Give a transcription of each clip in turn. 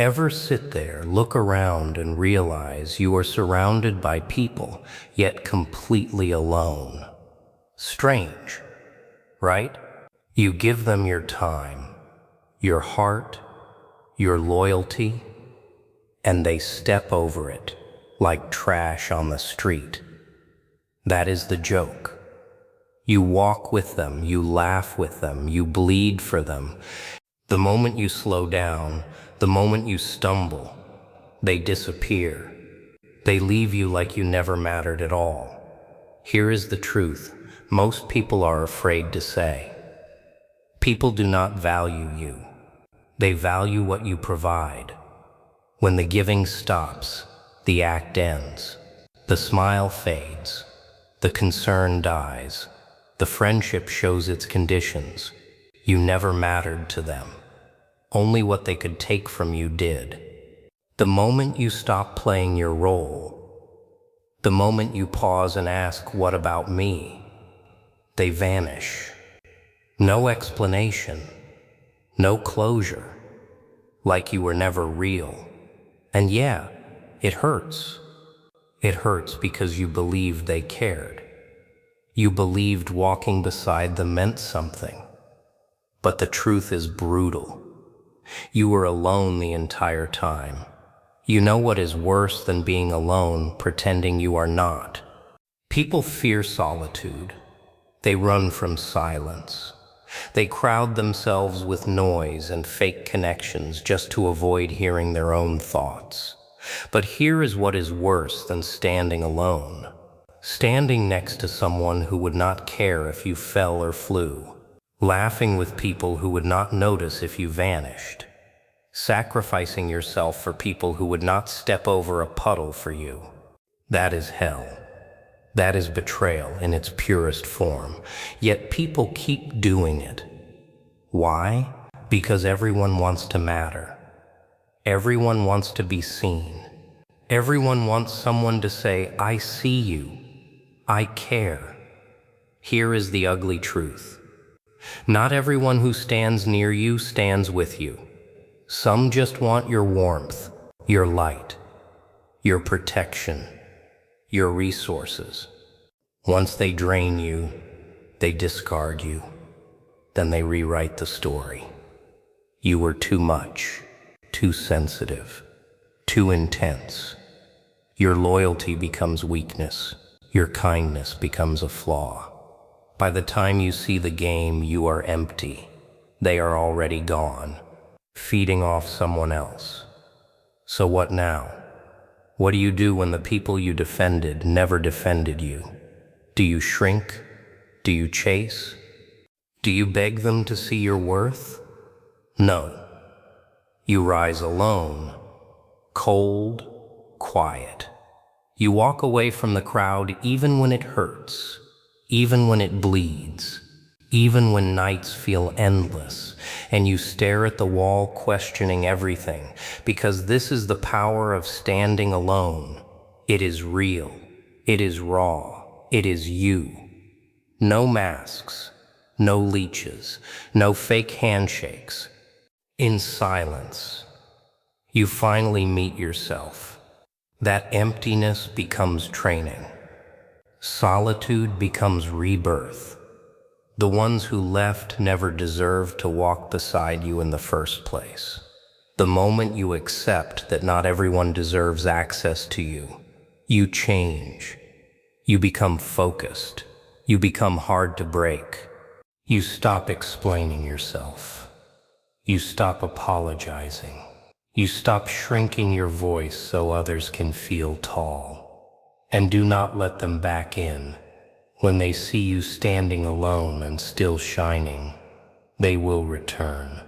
Ever sit there, look around, and realize you are surrounded by people, yet completely alone? Strange, right? You give them your time, your heart, your loyalty, and they step over it like trash on the street. That is the joke. You walk with them, you laugh with them, you bleed for them. The moment you slow down, the moment you stumble, they disappear. They leave you like you never mattered at all. Here is the truth most people are afraid to say. People do not value you. They value what you provide. When the giving stops, the act ends. The smile fades. The concern dies. The friendship shows its conditions. You never mattered to them. Only what they could take from you did. The moment you stop playing your role, the moment you pause and ask, "What about me?" they vanish. No explanation, no closure, like you were never real. And yeah, it hurts. It hurts because you believed they cared. You believed walking beside them meant something. But the truth is brutal. You were alone the entire time. You know what is worse than being alone, pretending you are not. People fear solitude. They run from silence. They crowd themselves with noise and fake connections just to avoid hearing their own thoughts. But here is what is worse than standing alone. Standing next to someone who would not care if you fell or flew. Laughing with people who would not notice if you vanished. Sacrificing yourself for people who would not step over a puddle for you. That is hell. That is betrayal in its purest form. Yet people keep doing it. Why? Because everyone wants to matter. Everyone wants to be seen. Everyone wants someone to say, "I see you. I care." Here is the ugly truth. Not everyone who stands near you stands with you. Some just want your warmth, your light, your protection, your resources. Once they drain you, they discard you. Then they rewrite the story. You were too much, too sensitive, too intense. Your loyalty becomes weakness. Your kindness becomes a flaw. By the time you see the game, you are empty. They are already gone, feeding off someone else. So what now? What do you do when the people you defended never defended you? Do you shrink? Do you chase? Do you beg them to see your worth? No. You rise alone, cold, quiet. You walk away from the crowd even when it hurts, even when it bleeds, even when nights feel endless, and you stare at the wall questioning everything, because this is the power of standing alone. It is real. It is raw. It is you. No masks, no leeches, no fake handshakes. In silence, you finally meet yourself. That emptiness becomes training. Solitude becomes rebirth. The ones who left never deserved to walk beside you in the first place. The moment you accept that not everyone deserves access to you, you change. You become focused. You become hard to break. You stop explaining yourself. You stop apologizing. You stop shrinking your voice so others can feel tall. And do not let them back in. When they see you standing alone and still shining, they will return.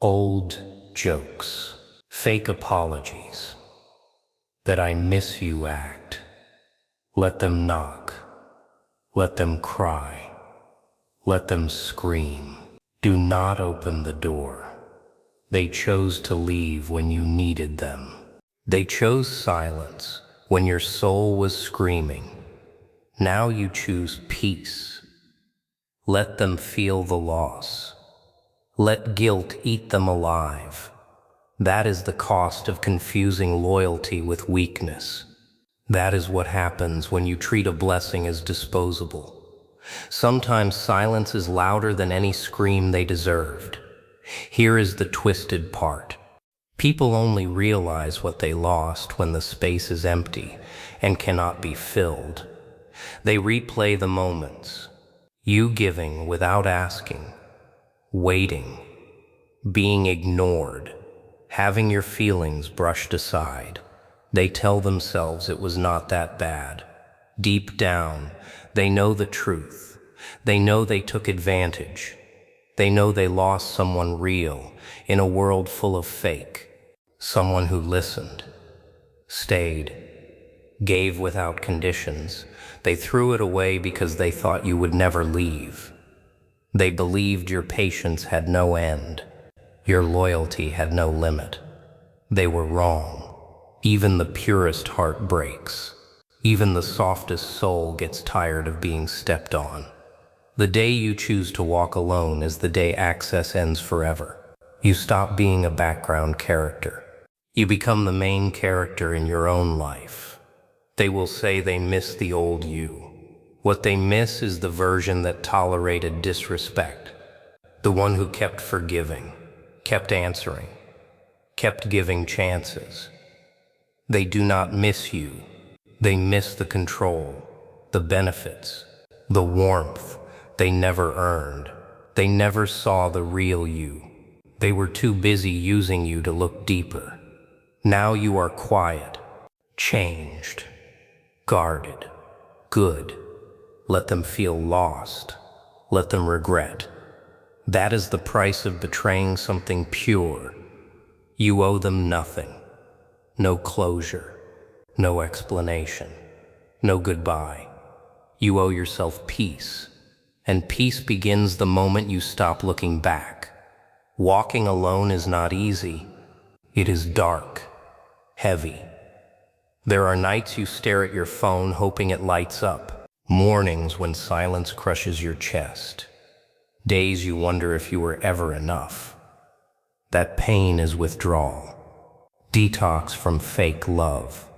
Old jokes, fake apologies, that I miss you act. Let them knock. Let them cry. Let them scream. Do not open the door. They chose to leave when you needed them. They chose silence when your soul was screaming. Now you choose peace. Let them feel the loss. Let guilt eat them alive. That is the cost of confusing loyalty with weakness. That is what happens when you treat a blessing as disposable. Sometimes silence is louder than any scream they deserved. Here is the twisted part. People only realize what they lost when the space is empty and cannot be filled. They replay the moments. You giving without asking, waiting, being ignored, having your feelings brushed aside. They tell themselves it was not that bad. Deep down, they know the truth. They know they took advantage. They know they lost someone real in a world full of fake. Someone who listened, stayed, gave without conditions. They threw it away because they thought you would never leave. They believed your patience had no end. Your loyalty had no limit. They were wrong. Even the purest heart breaks. Even the softest soul gets tired of being stepped on. The day you choose to walk alone is the day access ends forever. You stop being a background character. You become the main character in your own life. They will say they miss the old you. What they miss is the version that tolerated disrespect. The one who kept forgiving, kept answering, kept giving chances. They do not miss you. They miss the control, the benefits, the warmth they never earned. They never saw the real you. They were too busy using you to look deeper. Now you are quiet, changed, guarded, good. Let them feel lost. Let them regret. That is the price of betraying something pure. You owe them nothing. No closure, no explanation, no goodbye. You owe yourself peace, and peace begins the moment you stop looking back. Walking alone is not easy. It is dark, heavy. There are nights you stare at your phone hoping it lights up, mornings when silence crushes your chest, days you wonder if you were ever enough. That pain is withdrawal. Detox from fake love,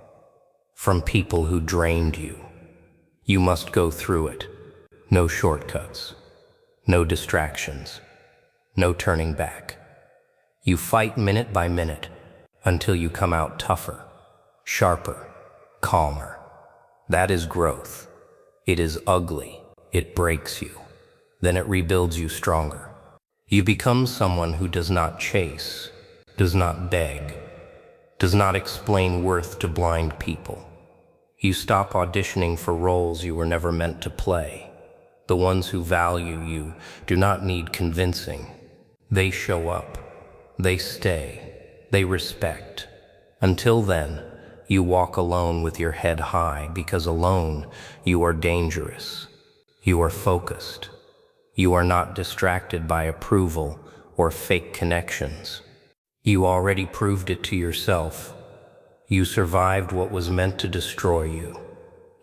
from people who drained you. You must go through it. No shortcuts, no distractions, no turning back. You fight minute by minute until you come out tougher, sharper, calmer. That is growth. It is ugly. It breaks you. Then it rebuilds you stronger. You become someone who does not chase, does not beg, does not explain worth to blind people. You stop auditioning for roles you were never meant to play. The ones who value you do not need convincing. They show up. They stay. They respect. Until then, you walk alone with your head high because alone you are dangerous. You are focused. You are not distracted by approval or fake connections. You already proved it to yourself. You survived what was meant to destroy you.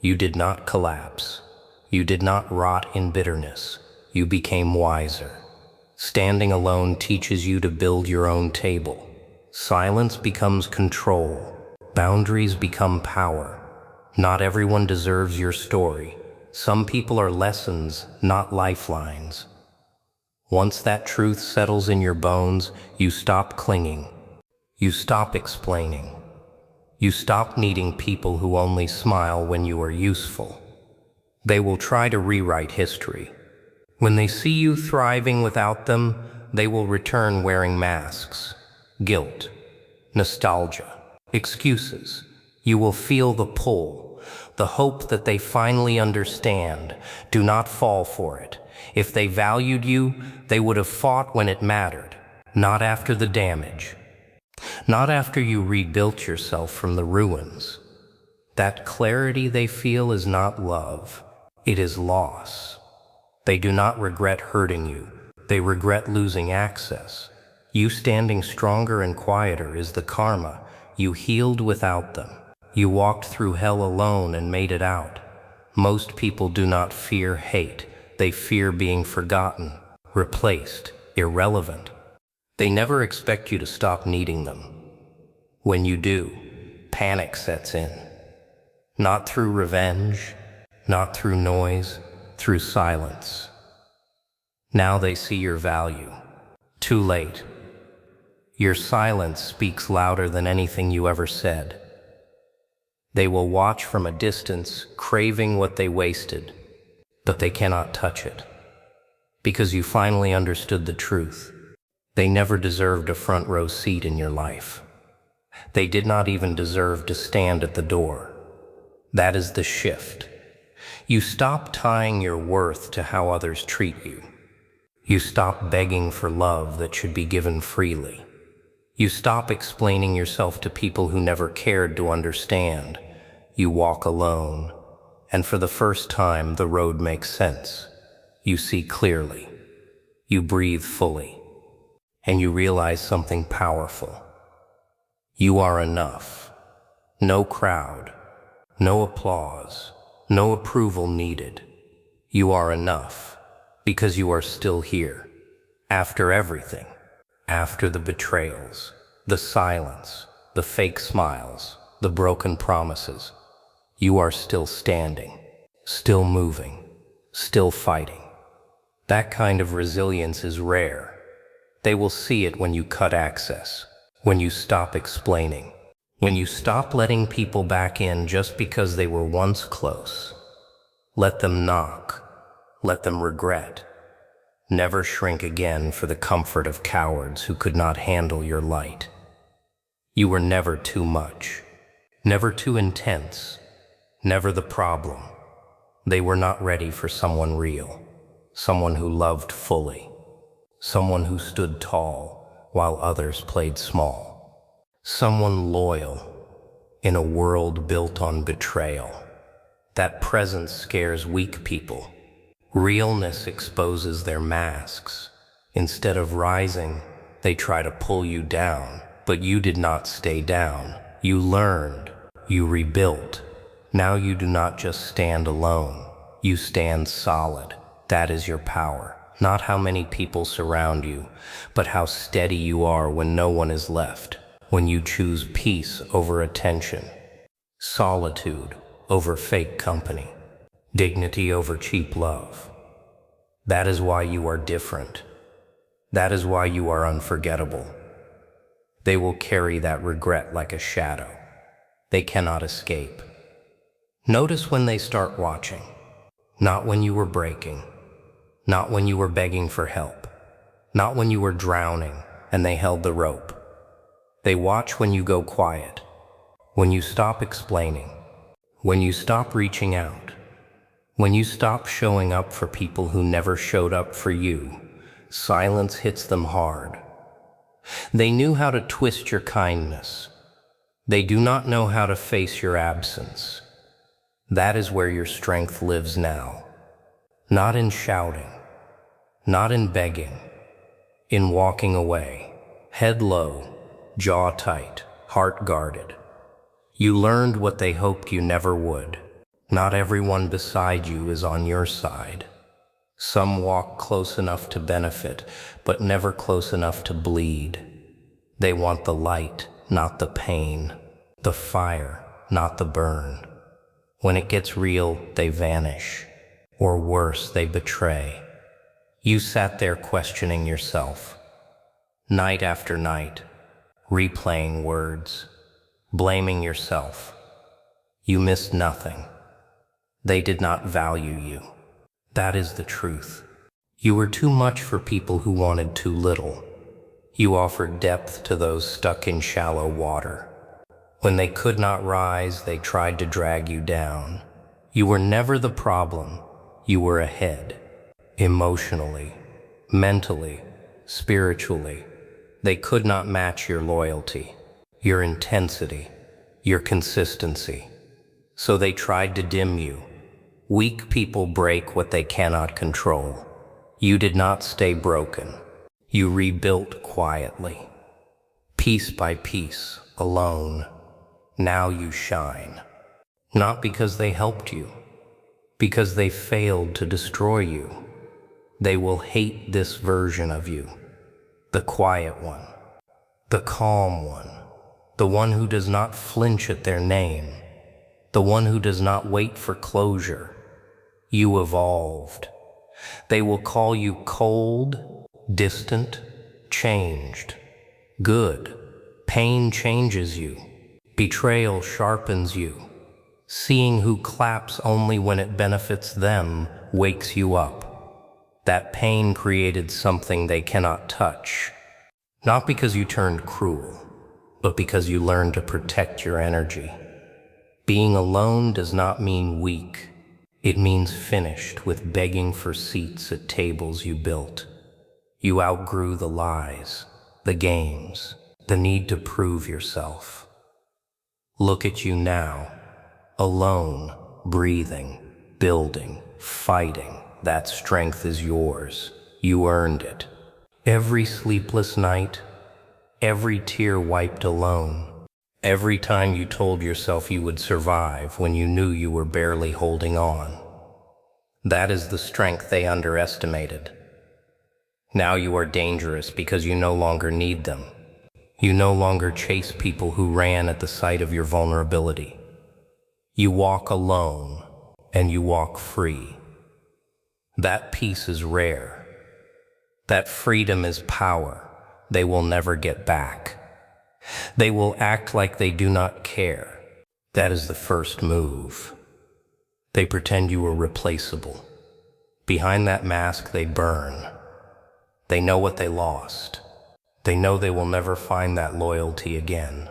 You did not collapse. You did not rot in bitterness. You became wiser. Standing alone teaches you to build your own table. Silence becomes control. Boundaries become power. Not everyone deserves your story. Some people are lessons, not lifelines. Once that truth settles in your bones, you stop clinging. You stop explaining. You stop needing people who only smile when you are useful. They will try to rewrite history. When they see you thriving without them, they will return wearing masks, guilt, nostalgia, excuses. You will feel the pull, the hope that they finally understand. Do not fall for it. If they valued you, they would have fought when it mattered, not after the damage, not after you rebuilt yourself from the ruins. That clarity they feel is not love, it is loss. They do not regret hurting you, they regret losing access. You standing stronger and quieter is the karma. You healed without them. You walked through hell alone and made it out. Most people do not fear hate. They fear being forgotten, replaced, irrelevant. They never expect you to stop needing them. When you do, panic sets in. Not through revenge, not through noise, through silence. Now they see your value. Too late. Your silence speaks louder than anything you ever said. They will watch from a distance, craving what they wasted, but they cannot touch it. Because you finally understood the truth. They never deserved a front row seat in your life. They did not even deserve to stand at the door. That is the shift. You stop tying your worth to how others treat you. You stop begging for love that should be given freely. You stop explaining yourself to people who never cared to understand. You walk alone, and for the first time the road makes sense. You see clearly. You breathe fully, and you realize something powerful. You are enough. No crowd, no applause, no approval needed. You are enough because you are still here. After everything, after the betrayals, the silence, the fake smiles, the broken promises, you are still standing, still moving, still fighting. That kind of resilience is rare. They will see it when you cut access, when you stop explaining, when you stop letting people back in just because they were once close. Let them knock, let them regret. Never shrink again for the comfort of cowards who could not handle your light. You were never too much, never too intense, never the problem. They were not ready for someone real, someone who loved fully, someone who stood tall while others played small, someone loyal in a world built on betrayal. That presence scares weak people. Realness exposes their masks. Instead of rising, they try to pull you down, but you did not stay down. You learned, you rebuilt. Now you do not just stand alone, you stand solid. That is your power. Not how many people surround you, but how steady you are when no one is left, when you choose peace over attention, solitude over fake company, dignity over cheap love. That is why you are different. That is why you are unforgettable. They will carry that regret like a shadow. They cannot escape. Notice when they start watching, not when you were breaking, not when you were begging for help, not when you were drowning and they held the rope. They watch when you go quiet, when you stop explaining, when you stop reaching out, when you stop showing up for people who never showed up for you. Silence hits them hard. They knew how to twist your kindness. They do not know how to face your absence. That is where your strength lives now. Not in shouting, not in begging, in walking away, head low, jaw tight, heart guarded. You learned what they hoped you never would. Not everyone beside you is on your side. Some walk close enough to benefit, but never close enough to bleed. They want the light, not the pain, the fire, not the burn. When it gets real, they vanish. Or worse, they betray. You sat there questioning yourself, night after night, replaying words, blaming yourself. You missed nothing. They did not value you. That is the truth. You were too much for people who wanted too little. You offered depth to those stuck in shallow water. When they could not rise, they tried to drag you down. You were never the problem. You were ahead. Emotionally, mentally, spiritually. They could not match your loyalty, your intensity, your consistency. So they tried to dim you. Weak people break what they cannot control. You did not stay broken. You rebuilt quietly, piece by piece, alone. Now you shine. Not because they helped you, because they failed to destroy you. They will hate this version of you. The quiet one, the calm one, the one who does not flinch at their name, the one who does not wait for closure. You evolved. They will call you cold, distant, changed. Good. Pain changes you. Betrayal sharpens you. Seeing who claps only when it benefits them wakes you up. That pain created something they cannot touch. Not because you turned cruel, but because you learned to protect your energy. Being alone does not mean weak. It means finished with begging for seats at tables you built. You outgrew the lies, the games, the need to prove yourself. Look at you now, alone, breathing, building, fighting. That strength is yours. You earned it. Every sleepless night, every tear wiped alone, every time you told yourself you would survive when you knew you were barely holding on. That is the strength they underestimated. Now you are dangerous because you no longer need them. You no longer chase people who ran at the sight of your vulnerability. You walk alone, and you walk free. That peace is rare. That freedom is power they will never get back. They will act like they do not care. That is the first move. They pretend you are replaceable. Behind that mask, they burn. They know what they lost. They know they will never find that loyalty again.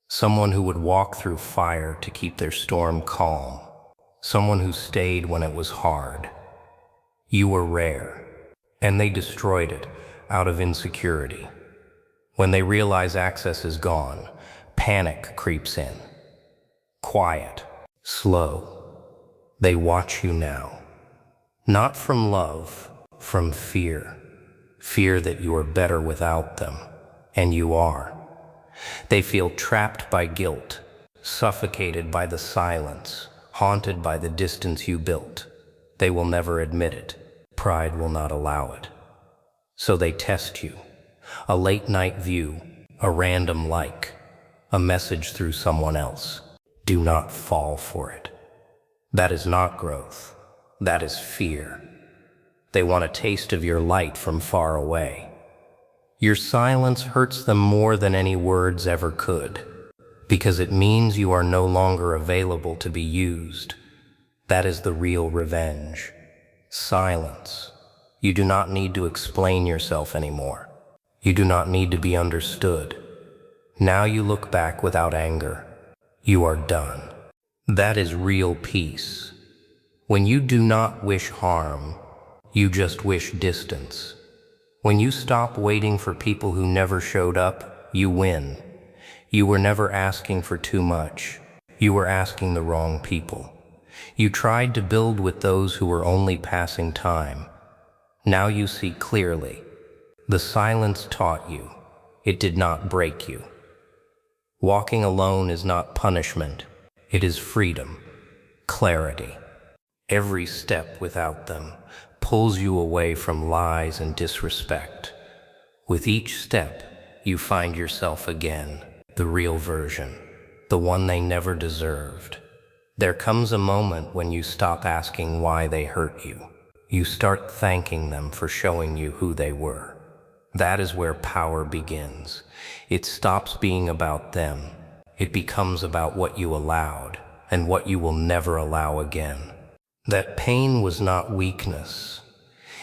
Someone who would walk through fire to keep their storm calm. Someone who stayed when it was hard. You were rare, and they destroyed it out of insecurity. When they realize access is gone, panic creeps in. Quiet, slow. They watch you now. Not from love, from fear. Fear that you are better without them, and you are. They feel trapped by guilt, suffocated by the silence, haunted by the distance you built. They will never admit it. Pride will not allow it. So they test you. A late night view, a random like, a message through someone else. Do not fall for it. That is not growth. That is fear. They want a taste of your light from far away. Your silence hurts them more than any words ever could, because it means you are no longer available to be used. That is the real revenge. Silence. You do not need to explain yourself anymore. You do not need to be understood. Now you look back without anger. You are done. That is real peace. When you do not wish harm, you just wish distance. When you stop waiting for people who never showed up, you win. You were never asking for too much. You were asking the wrong people. You tried to build with those who were only passing time. Now you see clearly. The silence taught you. It did not break you. Walking alone is not punishment. It is freedom, clarity. Every step without them pulls you away from lies and disrespect. With each step, you find yourself again, the real version, the one they never deserved. There comes a moment when you stop asking why they hurt you. You start thanking them for showing you who they were. That is where power begins. It stops being about them. It becomes about what you allowed and what you will never allow again. That pain was not weakness.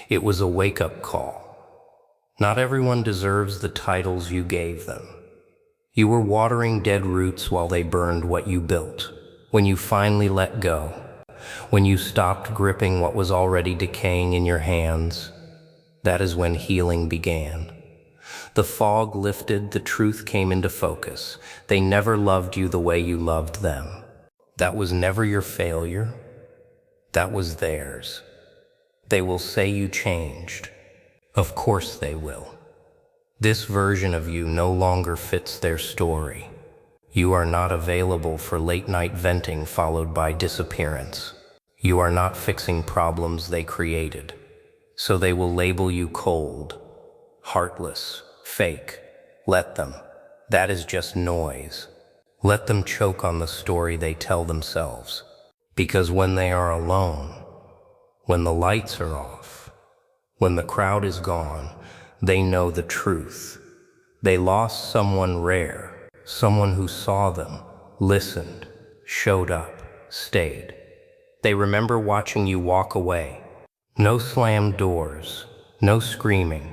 It was a wake-up call. Not everyone deserves the titles you gave them. You were watering dead roots while they burned what you built. When you finally let go, when you stopped gripping what was already decaying in your hands, that is when healing began. The fog lifted, the truth came into focus. They never loved you the way you loved them. That was never your failure. That was theirs. They will say you changed. Of course they will. This version of you no longer fits their story. You are not available for late-night venting followed by disappearance. You are not fixing problems they created. So they will label you cold, heartless, fake. Let them. That is just noise. Let them choke on the story they tell themselves. Because when they are alone, when the lights are off, when the crowd is gone, they know the truth. They lost someone rare, someone who saw them, listened, showed up, stayed. They remember watching you walk away. No slammed doors, no screaming,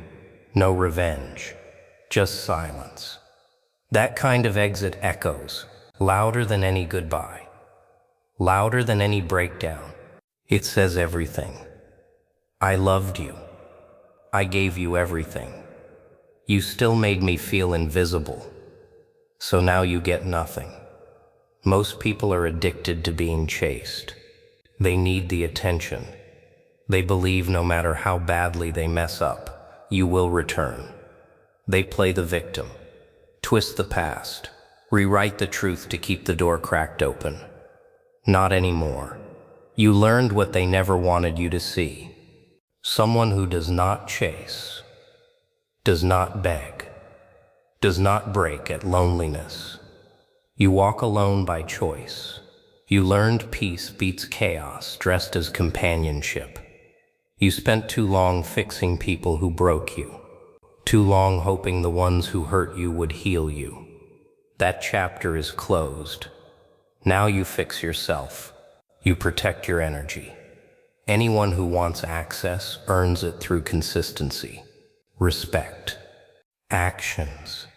no revenge, just silence. That kind of exit echoes, louder than any goodbye, louder than any breakdown. It says everything. I loved you. I gave you everything. You still made me feel invisible. So now you get nothing. Most people are addicted to being chased. They need the attention. They believe no matter how badly they mess up, you will return. They play the victim, twist the past, rewrite the truth to keep the door cracked open. Not anymore. You learned what they never wanted you to see. Someone who does not chase, does not beg, does not break at loneliness. You walk alone by choice. You learned peace beats chaos dressed as companionship. You spent too long fixing people who broke you, too long hoping the ones who hurt you would heal you. That chapter is closed. Now you fix yourself. You protect your energy. Anyone who wants access earns it through consistency, respect, actions.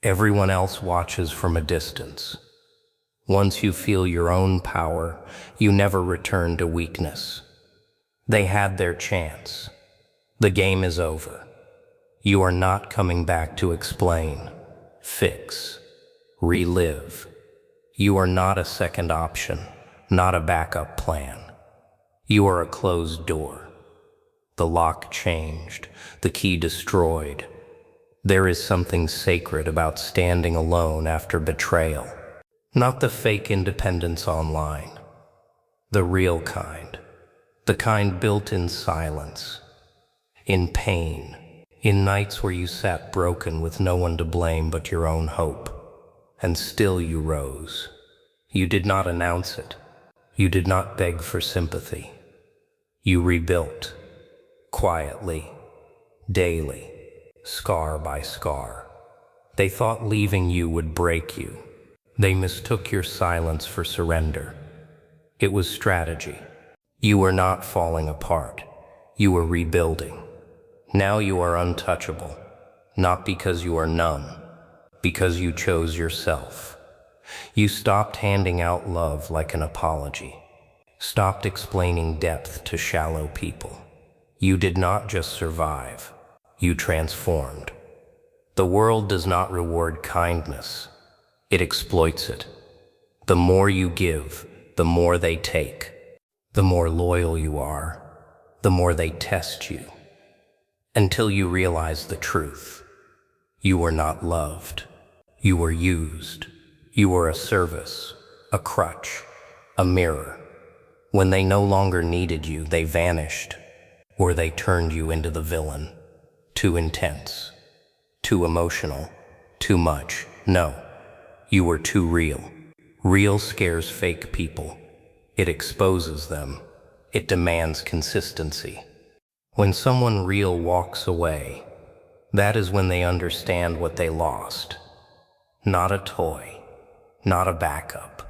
Everyone else watches from a distance. Once you feel your own power, you never return to weakness. They had their chance. The game is over. You are not coming back to explain, fix, relive. You are not a second option, not a backup plan. You are a closed door. The lock changed, the key destroyed. There is something sacred about standing alone after betrayal. Not the fake independence online. The real kind. The kind built in silence. In pain. In nights where you sat broken with no one to blame but your own hope. And still you rose. You did not announce it. You did not beg for sympathy. You rebuilt. Quietly. Daily. Scar by scar. They thought leaving you would break you. They mistook your silence for surrender. It was strategy. You were not falling apart. You were rebuilding. Now you are untouchable. Not because you are numb, because you chose yourself. You stopped handing out love like an apology. Stopped explaining depth to shallow people. You did not just survive. You transformed. The world does not reward kindness. It exploits it. The more you give, the more they take. The more loyal you are, the more they test you. Until you realize the truth. You were not loved. You were used. You were a service, a crutch, a mirror. When they no longer needed you, they vanished, or they turned you into the villain. Too intense, too emotional, too much. No, you were too real. Real scares fake people. It exposes them. It demands consistency. When someone real walks away, that is when they understand what they lost. Not a toy, not a backup.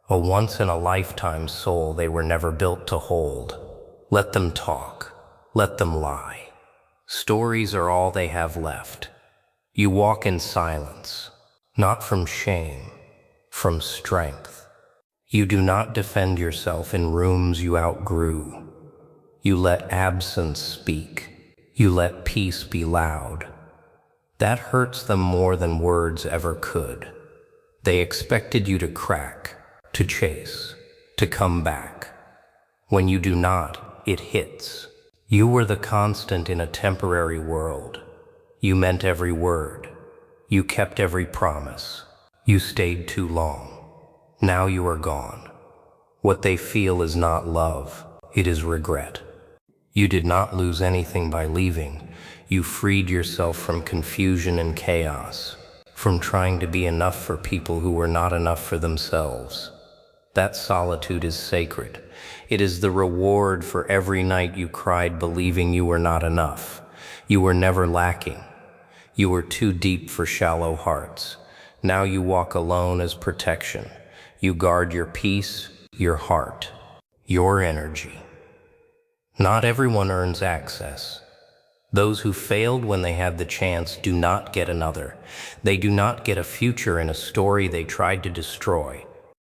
A once-in-a-lifetime soul they were never built to hold. Let them talk. Let them lie. Stories are all they have left. You walk in silence, not from shame, from strength. You do not defend yourself in rooms you outgrew. You let absence speak. You let peace be loud. That hurts them more than words ever could. They expected you to crack, to chase, to come back. When you do not, it hits. You were the constant in a temporary world. You meant every word. You kept every promise. You stayed too long. Now you are gone. What they feel is not love, it is regret. You did not lose anything by leaving. You freed yourself from confusion and chaos, from trying to be enough for people who were not enough for themselves. That solitude is sacred. It is the reward for every night you cried believing you were not enough. You were never lacking. You were too deep for shallow hearts. Now you walk alone as protection. You guard your peace, your heart, your energy. Not everyone earns access. Those who failed when they had the chance do not get another. They do not get a future in a story they tried to destroy.